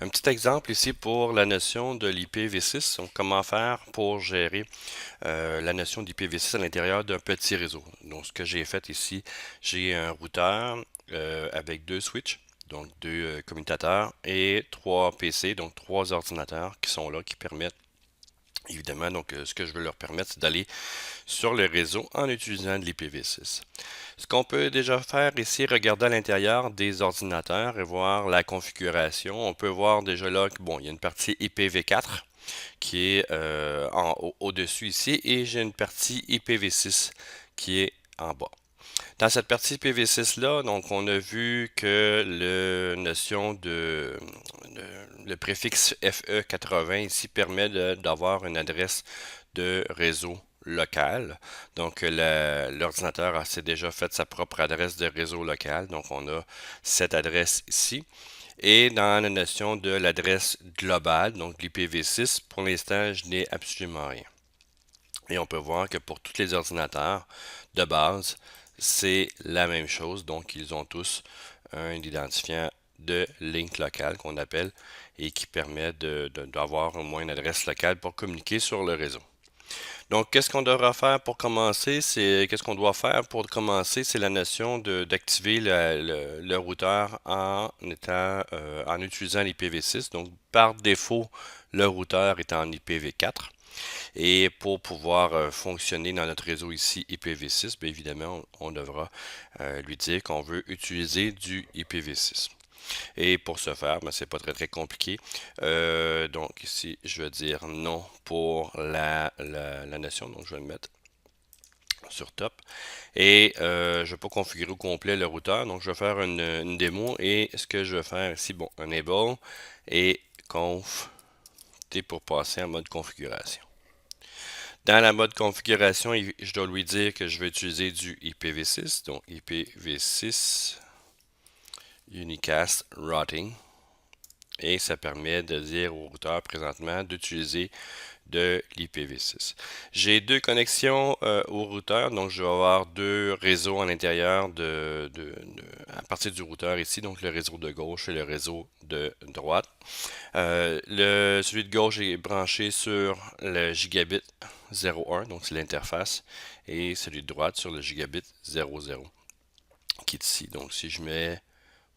Un petit exemple ici pour la notion de l'IPv6. Donc, comment faire pour gérer la notion d'IPv6 à l'intérieur d'un petit réseau. Donc, ce que j'ai fait ici, j'ai un routeur avec deux switches, donc deux commutateurs et trois PC, donc trois ordinateurs qui sont là, qui permettent évidemment, donc ce que je veux leur permettre, c'est d'aller sur le réseau en utilisant de l'IPv6. Ce qu'on peut déjà faire ici, regarder à l'intérieur des ordinateurs et voir la configuration. On peut voir déjà là que bon, il y a une partie IPv4 qui est au-dessus ici et j'ai une partie IPv6 qui est en bas. Dans cette partie IPv6 là, donc on a vu que le notion le préfixe FE80 ici permet d'avoir une adresse de réseau local. Donc l'ordinateur s'est déjà fait sa propre adresse de réseau local. Donc on a cette adresse ici. Et dans la notion de l'adresse globale, donc l'IPv6, pour l'instant, je n'ai absolument rien. Et on peut voir que pour tous les ordinateurs de base, c'est la même chose. Donc, ils ont tous un identifiant de link local qu'on appelle et qui permet d'avoir au moins une adresse locale pour communiquer sur le réseau. Donc, qu'est-ce qu'on devra faire pour commencer? Qu'est-ce qu'on doit faire pour commencer? C'est la notion d'activer le routeur en utilisant l'IPv6. Donc, par défaut, le routeur est en IPv4. Et pour pouvoir fonctionner dans notre réseau ici IPv6, bien évidemment, on devra lui dire qu'on veut utiliser du IPv6. Et pour ce faire, ben, c'est pas très compliqué. Donc ici, je vais dire non pour la notion. Donc je vais le mettre sur top. Et je ne vais pas configurer au complet le routeur. Donc je vais faire une démo. Et ce que je vais faire ici, bon, enable et conf T pour passer en mode configuration. Dans la mode configuration, je dois lui dire que je vais utiliser du IPv6, donc IPv6 Unicast Routing. Et ça permet de dire au routeur présentement d'utiliser de l'IPv6. J'ai deux connexions au routeur, donc je vais avoir deux réseaux à l'intérieur à partir du routeur ici, donc le réseau de gauche et le réseau de droite. Celui de gauche est branché sur le gigabit 01, donc c'est l'interface, et celui de droite sur le gigabit 00, qui est ici. Donc si je mets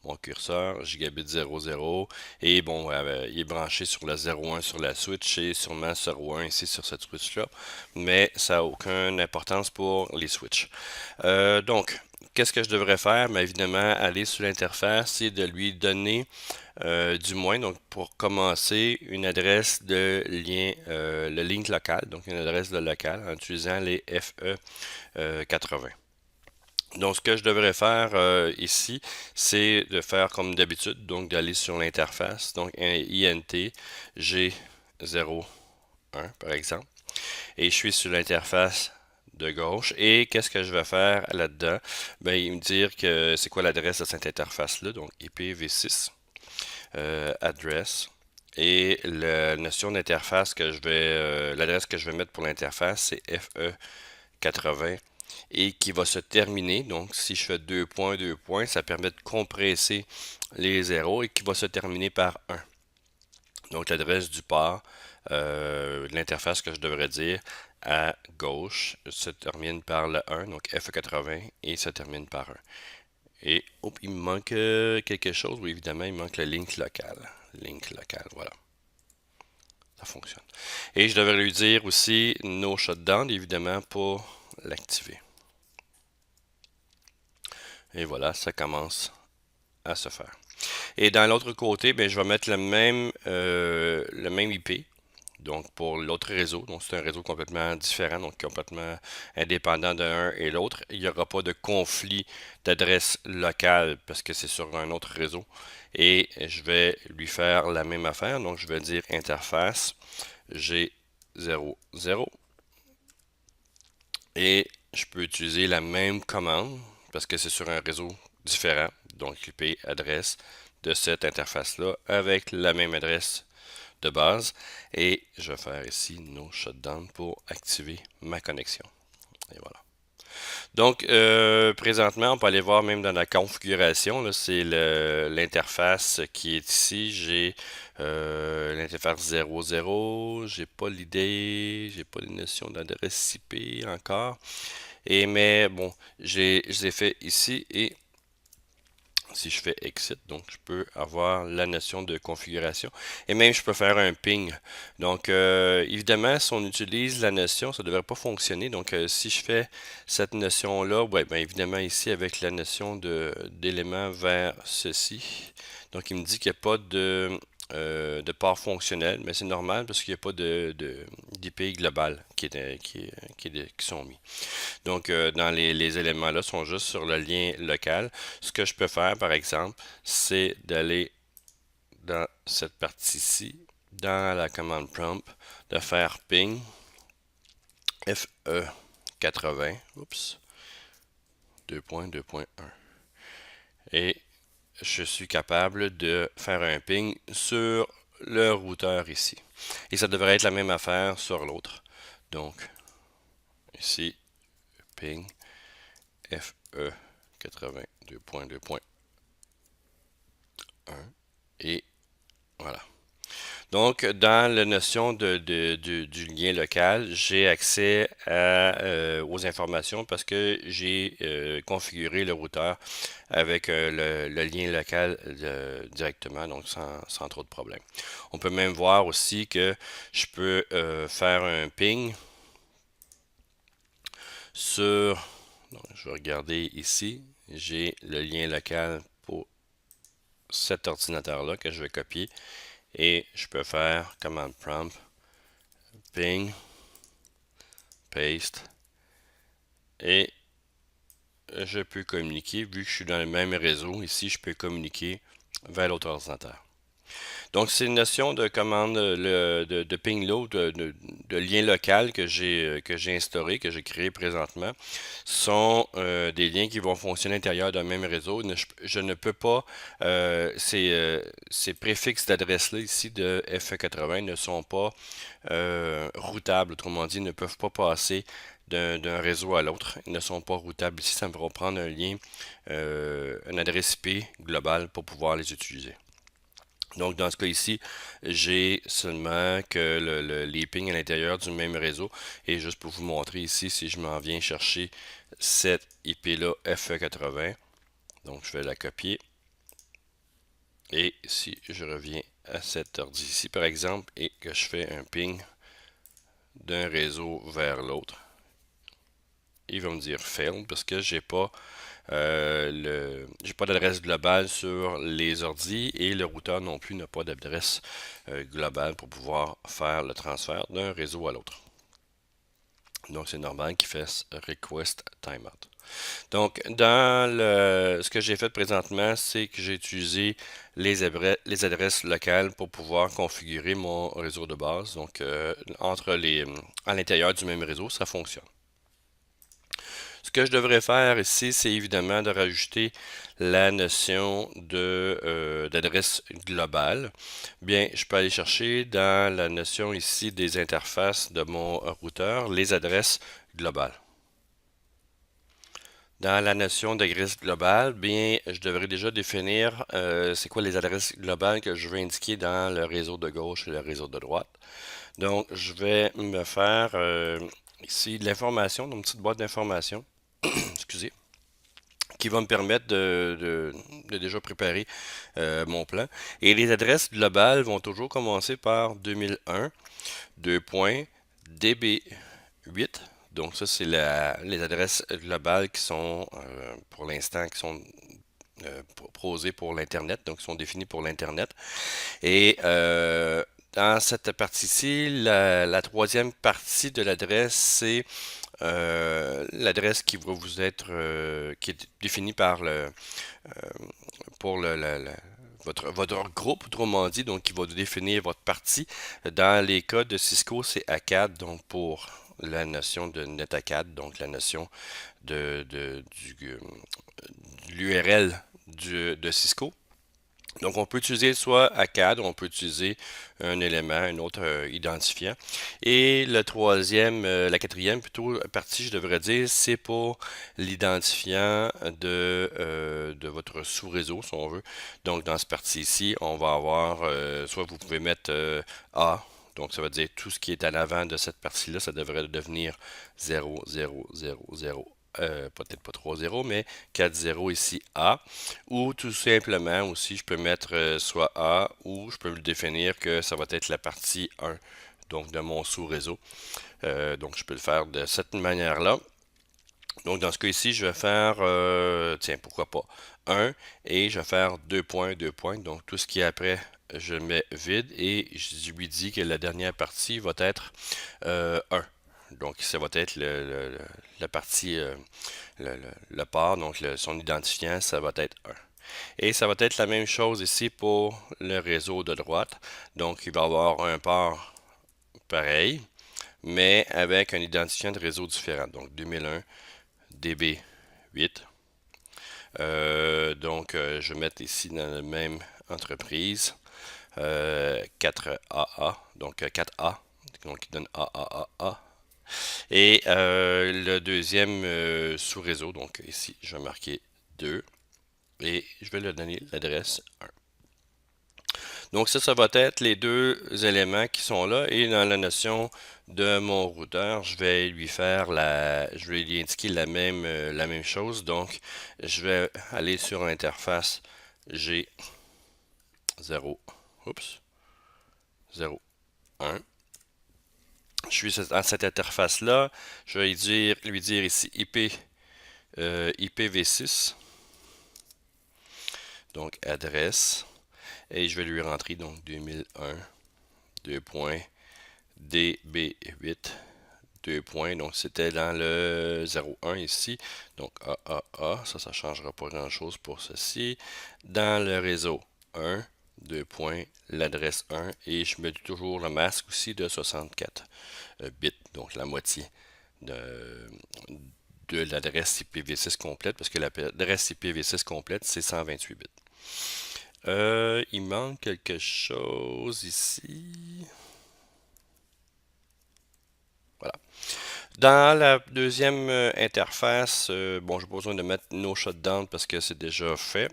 mon curseur, gigabit 00, et bon, il est branché sur le 01 sur la switch et sûrement 01 ici sur cette switch-là, mais ça n'a aucune importance pour les switches. Donc, qu'est-ce que je devrais faire? Bien, évidemment, aller sur l'interface et de lui donner du moins, donc pour commencer, une adresse de lien, le link local, donc une adresse de local en utilisant les FE80. Donc, ce que je devrais faire ici, c'est de faire comme d'habitude, donc d'aller sur l'interface, donc un INT G01 par exemple, et je suis sur l'interface de gauche. Et qu'est-ce que je vais faire là-dedans? Ben, il me dire que c'est quoi l'adresse de cette interface-là, donc IPv6 address. Et la notion d'interface l'adresse que je vais mettre pour l'interface, c'est FE80 et qui va se terminer. Donc, si je fais 2 points, ça permet de compresser les zéros et qui va se terminer par 1. Donc, l'adresse du port, l'interface que je devrais dire à gauche se termine par le 1, donc FE80 et se termine par 1. Et il me manque quelque chose. Oui, évidemment, il manque le link local. Link local, voilà. Ça fonctionne. Et je devrais lui dire aussi no shutdown, évidemment, pour l'activer. Et voilà, ça commence à se faire. Et dans l'autre côté, ben, je vais mettre le même IP. Donc pour l'autre réseau, donc c'est un réseau complètement différent, donc complètement indépendant de l'un et l'autre. Il n'y aura pas de conflit d'adresse locale parce que c'est sur un autre réseau. Et je vais lui faire la même affaire. Donc je vais dire interface G00. Et je peux utiliser la même commande parce que c'est sur un réseau différent. Donc IP adresse de cette interface-là avec la même adresse de base. Et je vais faire ici no shutdown pour activer ma connexion. Et voilà. Donc, présentement, on peut aller voir même dans la configuration, là, c'est l'interface qui est ici. J'ai l'interface 00, j'ai pas l'idée, j'ai pas les notions d'adresse IP encore. Mais bon, je les ai fait ici et si je fais exit, donc je peux avoir la notion de configuration et même je peux faire un ping. Donc évidemment, si on utilise la notion, ça ne devrait pas fonctionner. Donc si je fais cette notion-là, ouais, ben évidemment ici avec la notion de d'élément vers ceci, donc il me dit qu'il n'y a pas de port fonctionnel, mais c'est normal parce qu'il n'y a pas d'IP global qui sont mis. Donc, dans les éléments-là sont juste sur le lien local. Ce que je peux faire, par exemple, c'est d'aller dans cette partie-ci, dans la commande prompt, de faire ping FE80, oups, 2.2.1. Et je suis capable de faire un ping sur le routeur ici. Et ça devrait être la même affaire sur l'autre. Donc, ici, ping FE80 2.2.1 et voilà. Donc, dans la notion du lien local, j'ai accès aux informations parce que j'ai configuré le routeur avec le lien local directement, donc sans trop de problème. On peut même voir aussi que je peux faire un ping sur... Donc, je vais regarder ici. J'ai le lien local pour cet ordinateur-là que je vais copier. Et je peux faire command prompt, ping, paste, et je peux communiquer, vu que je suis dans le même réseau, ici je peux communiquer vers l'autre ordinateur. Donc c'est une notion de commande de ping load, de lien local que j'ai instauré, que j'ai créé présentement, sont des liens qui vont fonctionner à l'intérieur d'un même réseau. Je ne peux pas, ces préfixes d'adresse-là ici de FE80 ne sont pas routables, autrement dit, ne peuvent pas passer d'un réseau à l'autre. Ils ne sont pas routables ici, ça me va prendre un lien, une adresse IP globale pour pouvoir les utiliser. Donc, dans ce cas ici, j'ai seulement que les pings à l'intérieur du même réseau. Et juste pour vous montrer ici, si je m'en viens chercher cette IP-là FE80, donc je vais la copier. Et si je reviens à cet ordi ici, par exemple, et que je fais un ping d'un réseau vers l'autre, il va me dire failed parce que j'ai pas d'adresse globale sur les ordis et le routeur non plus n'a pas d'adresse globale pour pouvoir faire le transfert d'un réseau à l'autre. Donc c'est normal qu'il fasse request timeout. Donc ce que j'ai fait présentement, c'est que j'ai utilisé les adresses locales pour pouvoir configurer mon réseau de base. Donc à l'intérieur du même réseau, ça fonctionne. Ce que je devrais faire ici, c'est évidemment de rajouter la notion d'adresse globale. Bien, je peux aller chercher dans la notion ici des interfaces de mon routeur les adresses globales. Dans la notion d'adresse globale, bien, je devrais déjà définir c'est quoi les adresses globales que je veux indiquer dans le réseau de gauche et le réseau de droite. Donc, je vais me faire ici de l'information, dans une petite boîte d'information. Excusez, qui va me permettre de déjà préparer mon plan. Et les adresses globales vont toujours commencer par 2001, 2.db8. Donc ça, c'est les adresses globales qui sont, pour l'instant, qui sont proposées pour l'Internet, donc qui sont définies pour l'Internet. Et dans cette partie-ci, la troisième partie de l'adresse, c'est l'adresse qui va vous être qui est définie par pour votre groupe, autrement dit, donc qui va définir votre partie. Dans les cas de Cisco, c'est ACAD, donc pour la notion de NetACAD, donc la notion de l'URL de Cisco. Donc, on peut utiliser soit ACAD, on peut utiliser un élément, un autre identifiant. Et le troisième, la quatrième plutôt partie, je devrais dire, c'est pour l'identifiant de votre sous-réseau, si on veut. Donc, dans cette partie-ci, on va avoir, soit vous pouvez mettre A, donc ça veut dire tout ce qui est en avant de cette partie-là, ça devrait devenir 0, 0, 0, 0. Peut-être pas 3 0, mais 4 0 ici A. Ou tout simplement aussi, je peux mettre soit A ou je peux le définir que ça va être la partie 1, donc de mon sous-réseau. Donc je peux le faire de cette manière-là. Donc dans ce cas ici, je vais faire, tiens, pourquoi pas, 1 et je vais faire 2 points, 2 points. Donc tout ce qui est après, je le mets vide et je lui dis que la dernière partie va être 1. Donc ça va être la partie, le port, donc son identifiant, ça va être 1. Et ça va être la même chose ici pour le réseau de droite. Donc, il va y avoir un port pareil, mais avec un identifiant de réseau différent. Donc, 2001 DB8. Je vais mettre ici dans la même entreprise 4AA, donc 4A, donc qui donne AAAA. Et le deuxième sous-réseau, donc ici, je vais marquer 2 et je vais leur donner l'adresse 1. Donc ça va être les deux éléments qui sont là. Et dans la notion de mon routeur, je vais lui indiquer la même chose. Donc, je vais aller sur l'interface G0, oups, 0, 1. Je suis dans cette interface-là. Je vais lui dire ici IPv6, donc adresse. Et je vais lui rentrer donc 2001, 2 points, DB8, 2 points. Donc c'était dans le 01 ici. Donc AAA, ça ne changera pas grand-chose pour ceci. Dans le réseau 1, 2 points, l'adresse 1. Et je mets toujours le masque aussi de 64 bits, donc la moitié de l'adresse IPv6 complète, parce que l'adresse IPv6 complète, c'est 128 bits. Il manque quelque chose ici. Voilà. Dans la deuxième interface, bon, j'ai pas besoin de mettre no shutdown parce que c'est déjà fait.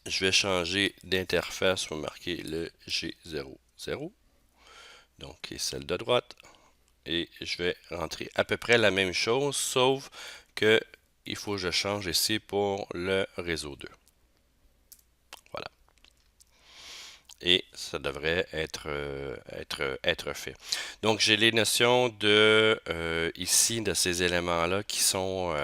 Je vais changer d'interface pour marquer le G00. Donc, celle de droite. Et je vais rentrer à peu près la même chose, sauf que il faut que je change ici pour le réseau 2. Voilà. Et ça devrait être fait. Donc, j'ai les notions ici, de ces éléments-là qui sont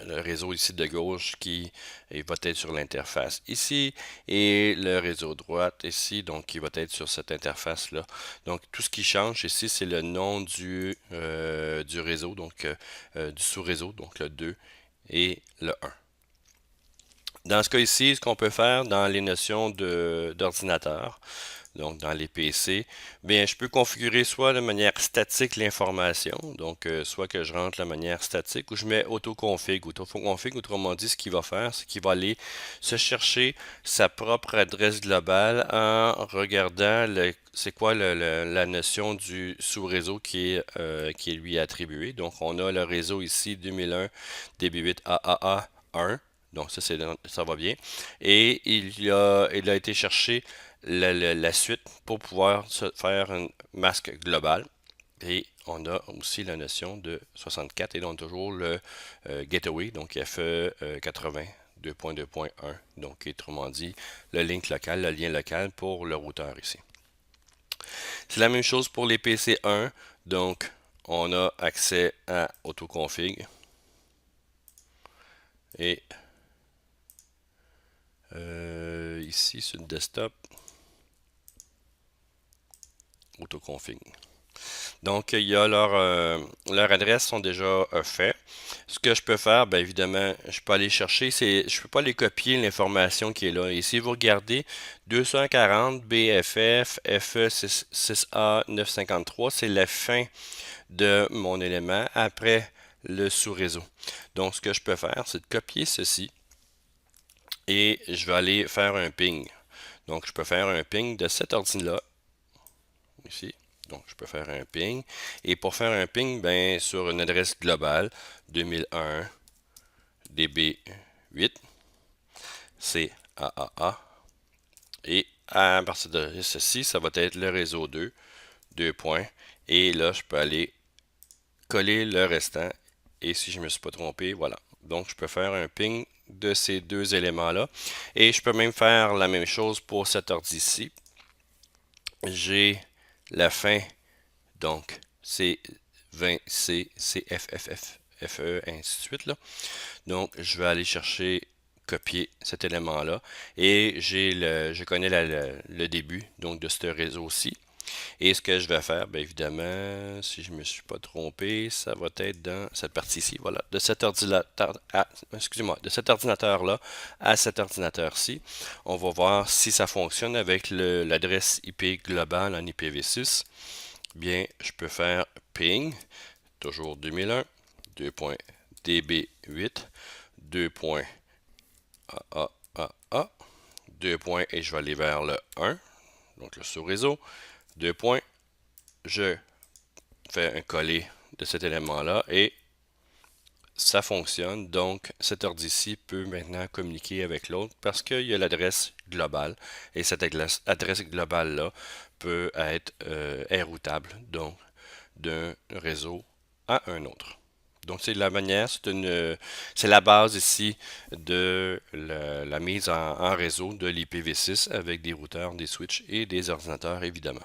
le réseau ici de gauche qui va être sur l'interface ici et le réseau droite ici, donc qui va être sur cette interface-là. Donc, tout ce qui change ici, c'est le nom du réseau, donc du sous-réseau, donc le 2 et le 1. Dans ce cas ici, ce qu'on peut faire dans les notions d'ordinateur, donc dans les PC, bien, je peux configurer soit de manière statique l'information, donc soit que je rentre de manière statique ou je mets autoconfig. Autoconfig, autrement dit, ce qu'il va faire, c'est qu'il va aller se chercher sa propre adresse globale en regardant c'est quoi la notion du sous-réseau qui est lui attribué. Donc, on a le réseau ici 2001 DB8 AAA1. Donc ça va bien. Et il a été chercher la suite pour pouvoir se faire un masque global. Et on a aussi la notion de 64 et donc toujours le gateway, donc FE 80. 2.2.1, donc autrement dit le link local, le lien local pour le routeur ici. C'est la même chose pour les PC1, donc on a accès à autoconfig et ici sur le desktop, autoconfig. Donc, il y a leur adresse sont déjà faits. Ce que je peux faire, bien évidemment, je peux aller chercher, je peux pas aller copier l'information qui est là. Et si vous regardez 240 BFF FE 6A 953, c'est la fin de mon élément après le sous-réseau. Donc, ce que je peux faire, c'est de copier ceci et je vais aller faire un ping. Donc, je peux faire un ping de cet ordi-là, ici. Donc, je peux faire un ping. Et pour faire un ping, ben, sur une adresse globale, 2001 DB8, CAAA. Et à partir de ceci, ça va être le réseau 2, 2 points. Et là, je peux aller coller le restant. Et si je ne me suis pas trompé, voilà. Donc, je peux faire un ping de ces deux éléments-là. Et je peux même faire la même chose pour cet ordi-ci. J'ai la fin, donc C20C, CFFF, FE, ainsi de suite, là. Donc, je vais aller chercher, copier cet élément-là. Et je connais le début donc de ce réseau-ci. Et ce que je vais faire, bien évidemment, si je ne me suis pas trompé, ça va être dans cette partie-ci, voilà, de cet ordinateur à, excusez-moi, de cet ordinateur-là à cet ordinateur-ci. On va voir si ça fonctionne avec l'adresse IP globale en IPv6. Bien, je peux faire ping, toujours 2001, 2.db8, 2.aaa, 2 points et je vais aller vers le 1, donc le sous-réseau, 2 points, je fais un coller de cet élément-là et ça fonctionne. Donc, cet ordi-ci peut maintenant communiquer avec l'autre parce qu'il y a l'adresse globale et cette adresse globale-là peut être routable, donc d'un réseau à un autre. Donc, c'est la manière, c'est la base ici de la mise en réseau de l'IPv6 avec des routeurs, des switches et des ordinateurs, évidemment.